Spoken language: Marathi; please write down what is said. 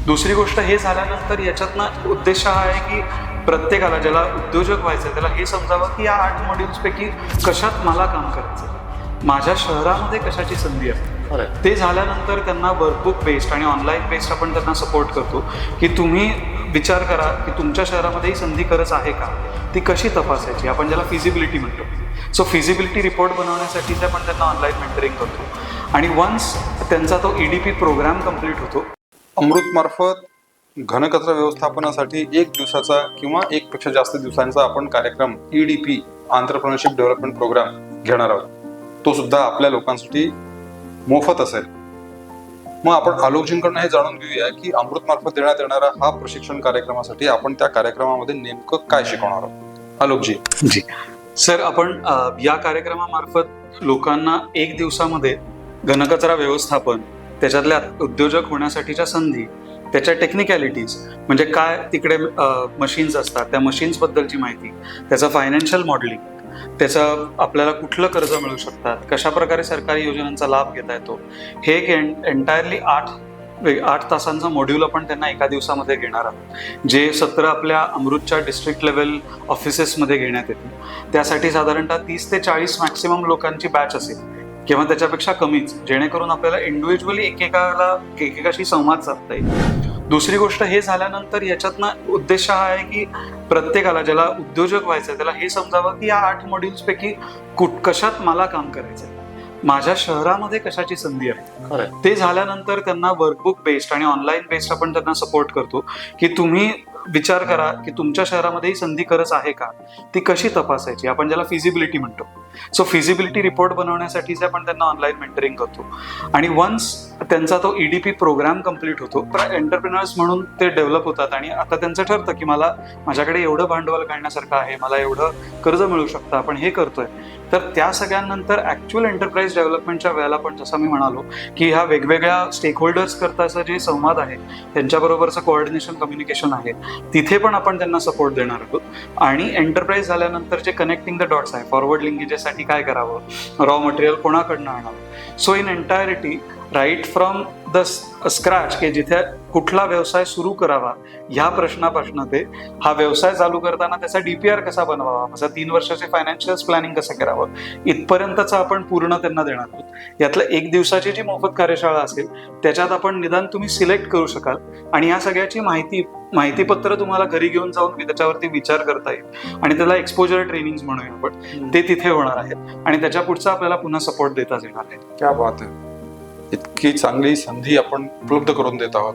दुसरी गोष्ट हे झाल्यानंतर याच्यातनं उद्देश हा आहे की प्रत्येकाला ज्याला उद्योजक व्हायचं त्याला हे समजावं की या 8 मॉड्यूल्सपैकी कशात मला काम करायचं, माझ्या शहरामध्ये कशाची संधी आहे. ते झाल्यानंतर त्यांना वर्कबुक बेस्ड आणि ऑनलाईन बेस्ड आपण त्यांना सपोर्ट करतो की तुम्ही विचार करा की तुमच्या शहरामध्ये ही संधी खरंच आहे का, ती कशी तपासायची, आपण ज्याला फिजिबिलिटी म्हणतो. सो फिजिबिलिटी रिपोर्ट बनवण्यासाठी ते आपण त्यांना ऑनलाईन मेंटरिंग करतो आणि वन्स त्यांचा तो EDP प्रोग्राम कम्प्लीट होतो. अमृत मार्फत घनकचरा व्यवस्थापनासाठी 1 दिवसाचा किंवा 1 पेक्षा जास्त दिवसांचा आपण कार्यक्रम EDP एंटरप्रेन्योरशिप डेव्हलपमेंट प्रोग्राम घेणार आहोत. तो सुद्धा आपल्या लोकांसाठी मोफत असेल. मग आपण आलोकजींकडून हे जाणून घेऊया की अमृत मार्फत देण्यात येणारा हा प्रशिक्षण कार्यक्रमासाठी आपण त्या कार्यक्रमामध्ये नेमकं काय शिकवणार आहोत. आलोकजी. जी सर, आपण या कार्यक्रमामार्फत लोकांना 1 दिवसामध्ये घनकचरा व्यवस्थापन, त्याच्यातल्या उद्योजक होण्यासाठीच्या संधी, त्याच्या टेक्निकॅलिटीज म्हणजे काय तिकडे मशीन्स असतात, त्या मशीन्सबद्दलची माहिती, त्याचं फायनान्शियल मॉडेलिंग, त्याचं आपल्याला कुठलं कर्ज मिळू शकतात, कशा प्रकारे सरकारी योजनांचा लाभ घेता येतो, हे एक एंटायरली 8 तासांचा मॉड्यूल आपण त्यांना एका दिवसामध्ये घेणार आहोत, जे सत्र आपल्या अमृतच्या डिस्ट्रिक्ट लेवल ऑफिसेसमध्ये घेण्यात येतील. त्यासाठी साधारणतः 30 ते 40 मॅक्सिमम लोकांची बॅच असेल किंवा त्याच्यापेक्षा कमीच, जेणेकरून आपल्याला इंडिव्हिज्युअली एकेकाशी संवाद साधता येईल. दुसरी गोष्ट हे झाल्यानंतर याच्यातनं उद्देश हा आहे की प्रत्येकाला ज्याला उद्योजक व्हायचं त्याला हे समजावं की या 8 मॉड्यूल्सपैकी कशात मला काम करायचं, माझ्या शहरामध्ये कशाची संधी आहे. ते झाल्यानंतर त्यांना वर्कबुक बेस्ड आणि ऑनलाईन बेस्ड आपण त्यांना सपोर्ट करतो की तुम्ही विचार करा की तुमच्या शहरामध्ये ही संधी खरंच आहे का, ती कशी तपासायची, आपण ज्याला फिजिबिलिटी म्हणतो. सो फिजिबिलिटी रिपोर्ट बनवण्यासाठीच आपण त्यांना ऑनलाईन मेंटरिंग करतो आणि वन्स त्यांचा तो EDP प्रोग्राम कम्प्लीट होतो, एंटरप्रेन्युअर्स म्हणून ते डेव्हलप होतात आणि आता त्यांचं ठरतं की माझ्याकडे एवढं भांडवल काढण्यासारखं आहे, मला एवढं कर्ज मिळू शकतं, आपण हे करतोय. तर त्या सगळ्यानंतर ऍक्च्युअल एंटरप्राइज डेव्हलपमेंटच्या वेळेला पण जसं मी म्हणालो की ह्या वेगवेगळ्या स्टेक होल्डर्स करताचं जे संवाद आहे, त्यांच्याबरोबरचं कोऑर्डिनेशन कम्युनिकेशन आहे, तिथे पण आपण त्यांना सपोर्ट देणार आहोत. आणि एंटरप्राइज झाल्यानंतर जे कनेक्टिंग द डॉट्स आहे, फॉरवर्ड लिंकेजेससाठी काय करावं, रॉ मटेरियल कोणाकडनं आणावं. So in entirety right from the scratch की जिथे कुठला व्यवसाय सुरू करावा ह्या प्रश्नापासून ते हा व्यवसाय चालू करताना त्याचा DPR कसा बनवावा, माझा 3 वर्षाचे फायनान्शियल प्लॅनिंग कसं करावं, इथपर्यंतचं आपण पूर्ण त्यांना देणार आहोत. यातलं 1 दिवसाची जी मोफत कार्यशाळा असेल त्याच्यात आपण निदान तुम्ही सिलेक्ट करू शकाल आणि या सगळ्याची माहितीपत्र तुम्हाला घरी घेऊन जाऊन त्याच्यावरती विचार करता येईल आणि त्याला एक्सपोजर ट्रेनिंग म्हणूया आपण, ते तिथे होणार आहेत आणि त्याच्या पुढचा आपल्याला पुन्हा सपोर्ट देताच येणार आहे. क्या बात आहे. इतकी चांगली संधी आपण उपलब्ध करून देत आहोत.